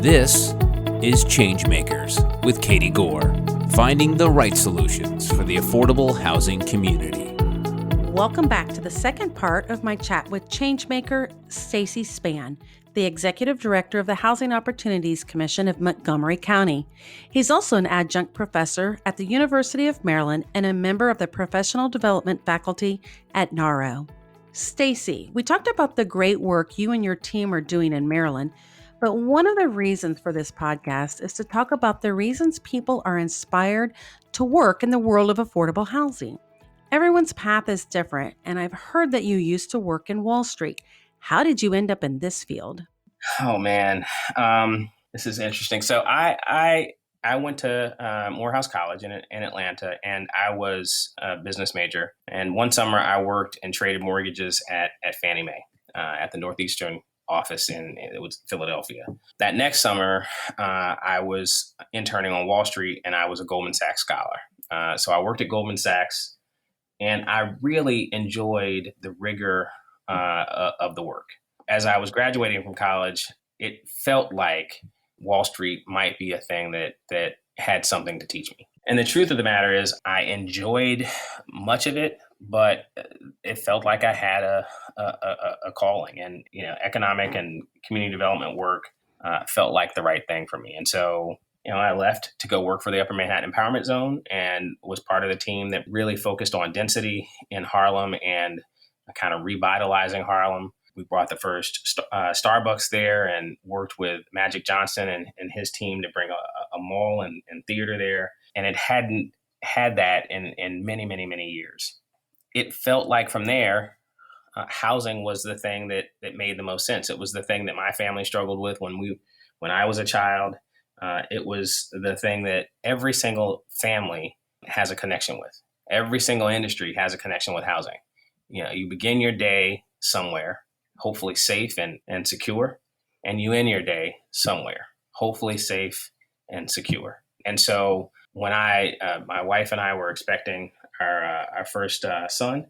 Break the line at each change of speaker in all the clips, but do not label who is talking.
This is ChangeMakers with Katie Gore, finding the right solutions for the affordable housing community.
Welcome back to the second part of my chat with ChangeMaker Stacy Spann, the Executive Director of the Housing Opportunities Commission of Montgomery County. He's also an adjunct professor at the University of Maryland and a member of the Professional Development faculty at NARO. Stacy, we talked about the great work you and your team are doing in Maryland, but one of the reasons for this podcast is to talk about the reasons people are inspired to work in the world of affordable housing. Everyone's path is different, and I've heard that you used to work in Wall Street. How did you end up in this field?
Oh man, this is interesting. So I went to Morehouse College in Atlanta, and I was a business major. And one summer, I worked and traded mortgages at Fannie Mae at the Northeastern office it was Philadelphia. That next summer, I was interning on Wall Street, and I was a Goldman Sachs scholar. So I worked at Goldman Sachs. And I really enjoyed the rigor of the work. As I was graduating from college, it felt like Wall Street might be a thing that had something to teach me. And the truth of the matter is, I enjoyed much of it, but it felt like I had a calling. And economic and community development work felt like the right thing for me. And so I left to go work for the Upper Manhattan Empowerment Zone and was part of the team that really focused on density in Harlem and kind of revitalizing Harlem. We brought the first Starbucks there and worked with Magic Johnson and his team to bring a mall and theater there. And it hadn't had that in many, many, many years. It felt like from there, housing was the thing that made the most sense. It was the thing that my family struggled with when I was a child. It was the thing that every single family has a connection with. Every single industry has a connection with housing. You begin your day somewhere, hopefully safe and secure, and you end your day somewhere, hopefully safe and secure. And so when my wife and I were expecting our first son,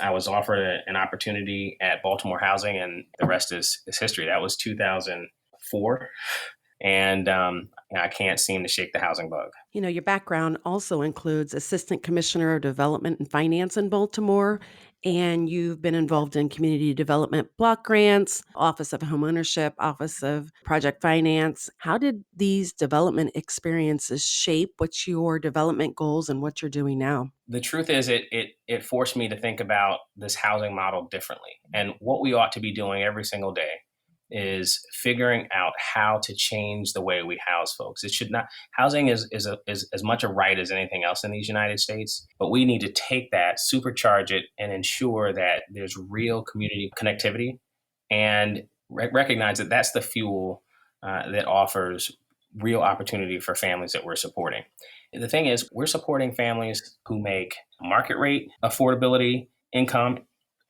I was offered an opportunity at Baltimore Housing, and the rest is history. That was 2004. And I can't seem to shake the housing bug.
Your background also includes Assistant Commissioner of Development and Finance in Baltimore, and you've been involved in community development block grants, Office of Homeownership, Office of Project Finance. How did these development experiences shape what's your development goals and what you're doing now?
The truth is it forced me to think about this housing model differently and what we ought to be doing every single day is figuring out how to change the way we house folks. It should not, housing is as much a right as anything else in these United States, but we need to take that, supercharge it, and ensure that there's real community connectivity and recognize that that's the fuel that offers real opportunity for families that we're supporting. The thing is, we're supporting families who make market rate, affordability, income,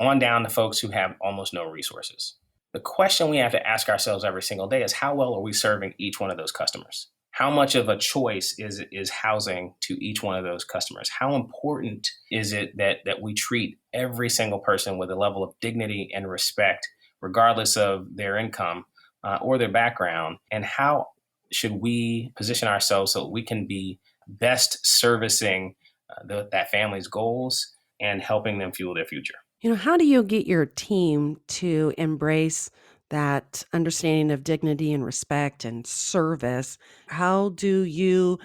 on down to folks who have almost no resources. The question we have to ask ourselves every single day is how well are we serving each one of those customers? How much of a choice is housing to each one of those customers? How important is it that we treat every single person with a level of dignity and respect, regardless of their income or their background? And how should we position ourselves so we can be best servicing that family's goals and helping them fuel their future?
How do you get your team to embrace that understanding of dignity and respect and service? How do you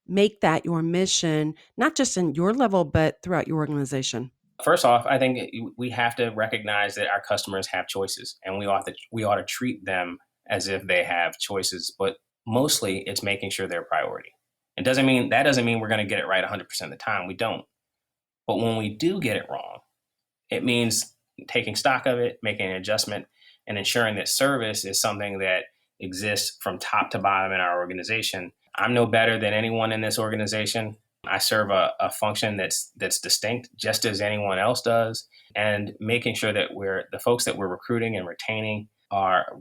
make that your mission, not just in your level, but throughout your organization?
First off, I think we have to recognize that our customers have choices, and we ought to treat them as if they have choices. But mostly, it's making sure they're a priority. That doesn't mean we're going to get it right 100% of the time. We don't. But when we do get it wrong, it means taking stock of it, making an adjustment, and ensuring that service is something that exists from top to bottom in our organization. I'm no better than anyone in this organization. I serve a function that's distinct, just as anyone else does, and making sure that the folks that we're recruiting and retaining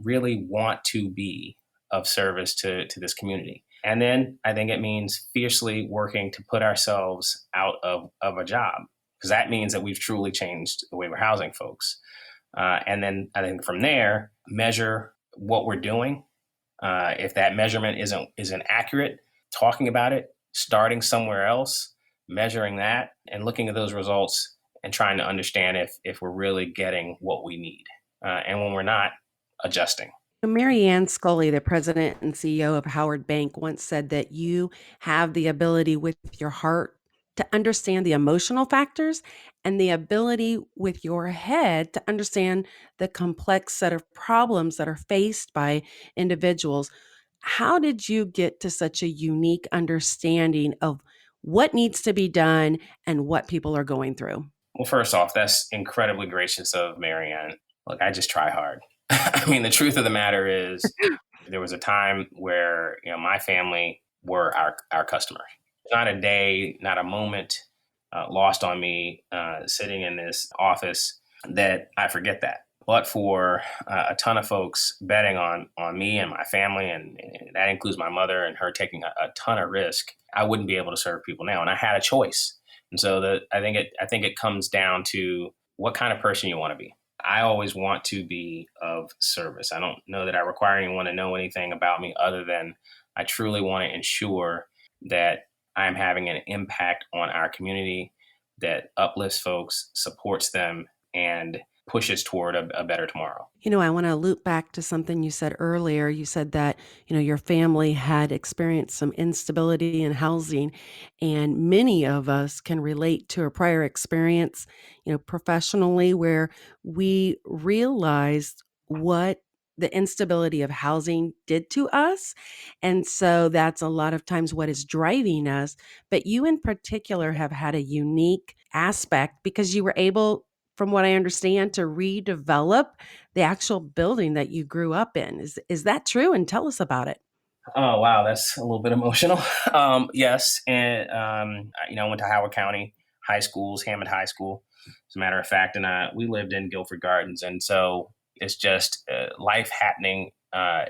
really want to be of service to this community. And then I think it means fiercely working to put ourselves out of a job, because that means that we've truly changed the way we're housing folks. And then I think from there, measure what we're doing If that measurement isn't accurate, talking about it, starting somewhere else, measuring that, and looking at those results and trying to understand if we're really getting what we need, and when we're not, adjusting.
Mary Ann Scully, the president and CEO of Howard Bank, once said that you have the ability with your heart to understand the emotional factors and the ability with your head to understand the complex set of problems that are faced by individuals. How did you get to such a unique understanding of what needs to be done and what people are going through?
Well, first off, that's incredibly gracious of Marianne. Look, I just try hard. I mean, the truth of the matter is, there was a time where my family were our customers. Not a day, not a moment lost on me sitting in this office that I forget that. But for a ton of folks betting on me and my family, and that includes my mother and her taking a ton of risk, I wouldn't be able to serve people now. And I had a choice. And so I think it comes down to what kind of person you want to be. I always want to be of service. I don't know that I require anyone to know anything about me other than I truly want to ensure that I'm having an impact on our community that uplifts folks, supports them, and pushes toward a better tomorrow.
I want to loop back to something you said earlier. You said that, your family had experienced some instability in housing, and many of us can relate to a prior experience, professionally, where we realized what the instability of housing did to us. And so that's a lot of times what is driving us. But you in particular have had a unique aspect because you were able, from what I understand, to redevelop the actual building that you grew up in. Is that true? And tell us about it.
Oh wow, that's a little bit emotional. Yes, and I went to Howard County High Schools, Hammond High School, as a matter of fact, and we lived in Guilford Gardens, and so it's just life happening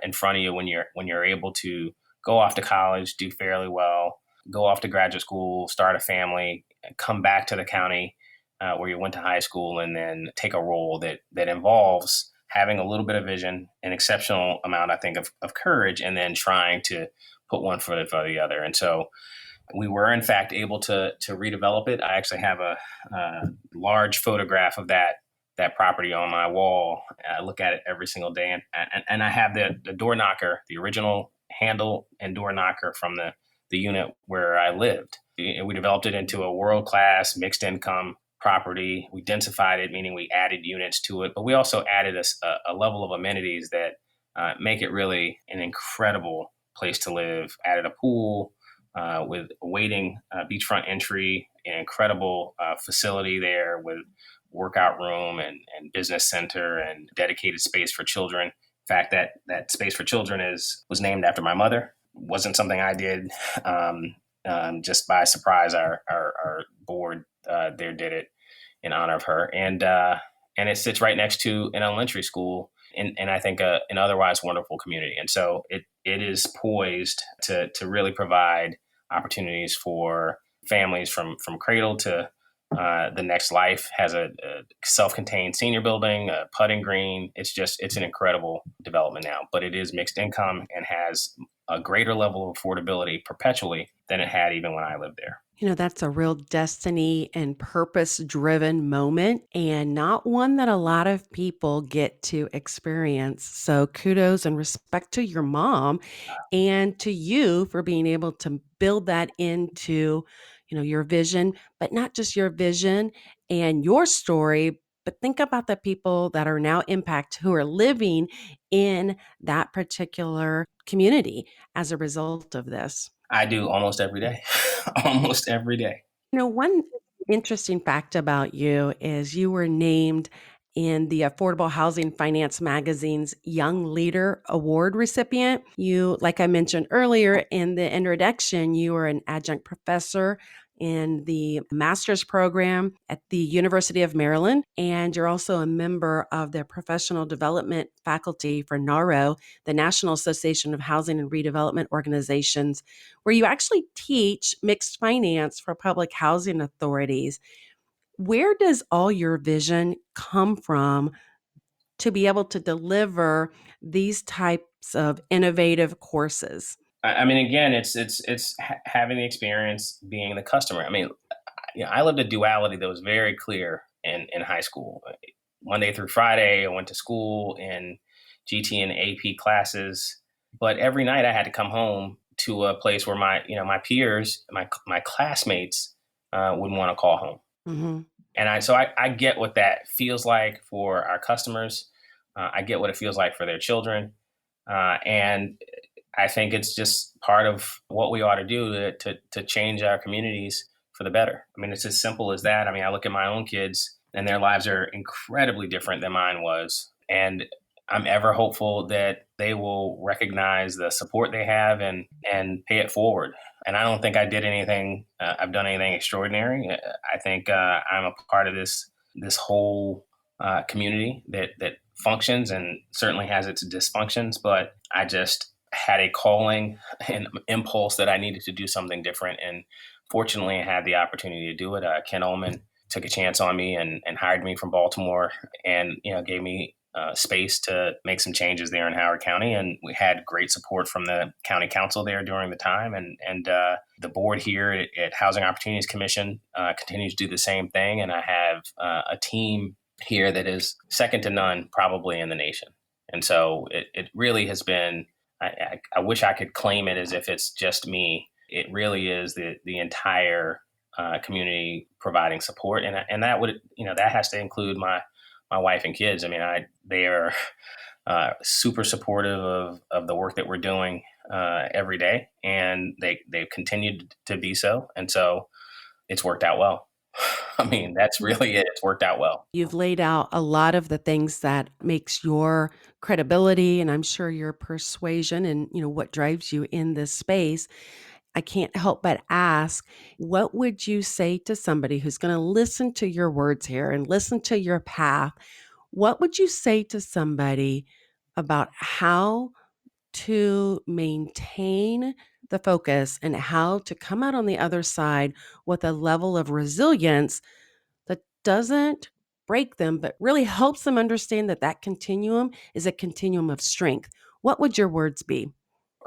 in front of you when you're able to go off to college, do fairly well, go off to graduate school, start a family, come back to the county where you went to high school, and then take a role that involves having a little bit of vision, an exceptional amount, I think, of courage, and then trying to put one foot in front of the other. And so we were, in fact, able to redevelop it. I actually have a large photograph of that property on my wall. I look at it every single day, and I have the door knocker, the original handle and door knocker from the unit where I lived. We developed it into a world-class mixed income property. We densified it, meaning we added units to it, but we also added a level of amenities that make it really an incredible place to live. Added a pool with a waiting beachfront entry, an incredible facility there with workout room and business center and dedicated space for children. In fact, that space for children was named after my mother. It wasn't something I did just by surprise. Our board there did it in honor of her, and it sits right next to an elementary school, and I think an otherwise wonderful community. And so it is poised to really provide opportunities for families from cradle to the next life. Has a self-contained senior building, a putting green. It's an incredible development now, but it is mixed income and has a greater level of affordability perpetually than it had even when I lived there.
That's a real destiny and purpose driven moment, and not one that a lot of people get to experience. So kudos and respect to your mom and to you for being able to build that into, your vision, but not just your vision and your story, but think about the people that are now impacted who are living in that particular community as a result of this.
I do almost every day, almost every day.
One interesting fact about you is you were named in the Affordable Housing Finance Magazine's Young Leader Award recipient. You, like I mentioned earlier in the introduction, you are an adjunct professor in the master's program at the University of Maryland, and you're also a member of the professional development faculty for NARO, the National Association of Housing and Redevelopment Organizations, where you actually teach mixed finance for public housing authorities. Where does all your vision come from to be able to deliver these types types of innovative courses?
I mean, again, it's having the experience being the customer. I mean, I lived a duality that was very clear in high school. Monday through Friday, I went to school in GT and AP classes, but every night I had to come home to a place where my peers, my classmates, would want to call home.
Mm-hmm.
And I get what that feels like for our customers. I get what it feels like for their children, and I think it's just part of what we ought to do to change our communities for the better. I mean, it's as simple as that. I mean, I look at my own kids, and their lives are incredibly different than mine was, and I'm ever hopeful that they will recognize the support they have and pay it forward. And I don't think I did anything. I've done anything extraordinary. I think I'm a part of this whole community that functions and certainly has its dysfunctions. But I just had a calling and impulse that I needed to do something different. And fortunately, I had the opportunity to do it. Ken Ullman took a chance on me and hired me from Baltimore, and gave me space to make some changes there in Howard County. And we had great support from the county council there during the time. And the board here at Housing Opportunities Commission continues to do the same thing. And I have a team here that is second to none probably in the nation. And so it really has been, I wish I could claim it as if it's just me. It really is the entire community providing support. And that would, that has to include my wife and kids. I mean, they are super supportive of the work that we're doing every day, and they've continued to be so. And so it's worked out well. I mean, that's really it. It's worked out well.
You've laid out a lot of the things that makes your credibility, and I'm sure your persuasion and, what drives you in this space. I can't help but ask, what would you say to somebody who's going to listen to your words here and listen to your path? What would you say to somebody about how to maintain the focus and how to come out on the other side with a level of resilience that doesn't break them, but really helps them understand that continuum is a continuum of strength? What would your words be?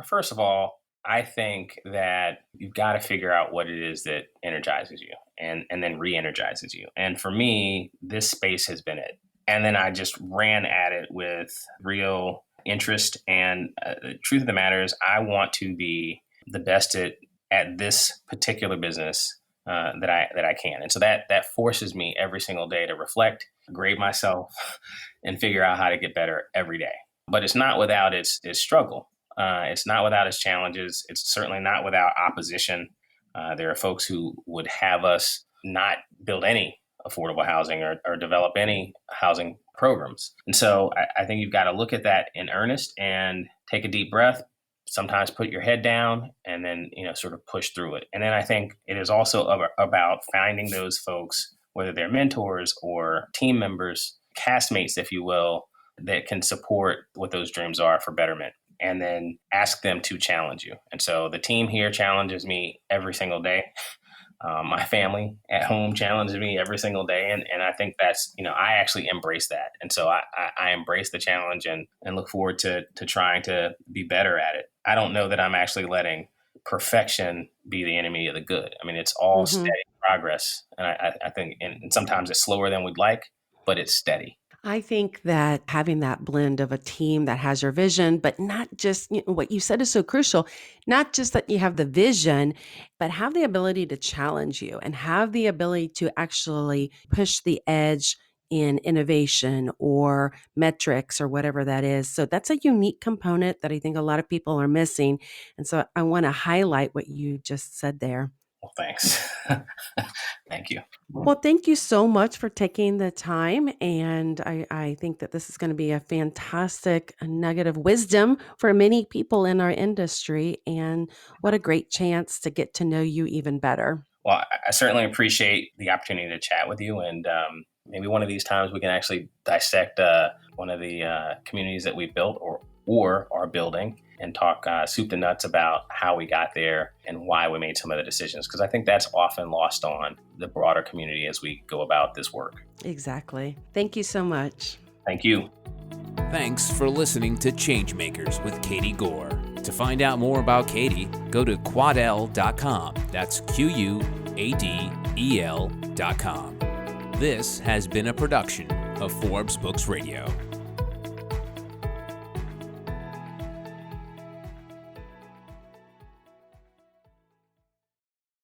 First of all, I think that you've got to figure out what it is that energizes you and then re-energizes you. And for me, this space has been it. And then I just ran at it with real interest. And the truth of the matter is, I want to be the best at this particular business that I can. And so that forces me every single day to reflect, grade myself, and figure out how to get better every day. But it's not without its struggle. It's not without its challenges. It's certainly not without opposition. There are folks who would have us not build any affordable housing or develop any housing programs. And so I think you've got to look at that in earnest and take a deep breath, sometimes put your head down, and then, sort of push through it. And then I think it is also about finding those folks, whether they're mentors or team members, castmates, if you will, that can support what those dreams are for betterment, and then ask them to challenge you. And so the team here challenges me every single day. My family at home challenges me every single day. And I think that's, I actually embrace that. And so I embrace the challenge and look forward to trying to be better at it. I don't know that I'm actually letting perfection be the enemy of the good. I mean, it's all steady progress. And I think, and sometimes it's slower than we'd like, but it's steady.
I think that having that blend of a team that has your vision, but not just, what you said is so crucial, not just that you have the vision, but have the ability to challenge you and have the ability to actually push the edge in innovation or metrics or whatever that is. So that's a unique component that I think a lot of people are missing. And so I want to highlight what you just said there.
Well, thanks. Thank you.
Well, thank you so much for taking the time. And I think that this is going to be a fantastic nugget of wisdom for many people in our industry. And what a great chance to get to know you even better.
Well, I certainly appreciate the opportunity to chat with you. And maybe one of these times we can actually dissect one of the communities that we built or are building, and talk soup to nuts about how we got there and why we made some of the decisions. Because I think that's often lost on the broader community as we go about this work.
Exactly. Thank you so much.
Thank you.
Thanks for listening to Changemakers with Katie Gore. To find out more about Katie, go to quadel.com. That's QUADEL.com. This has been a production of Forbes Books Radio.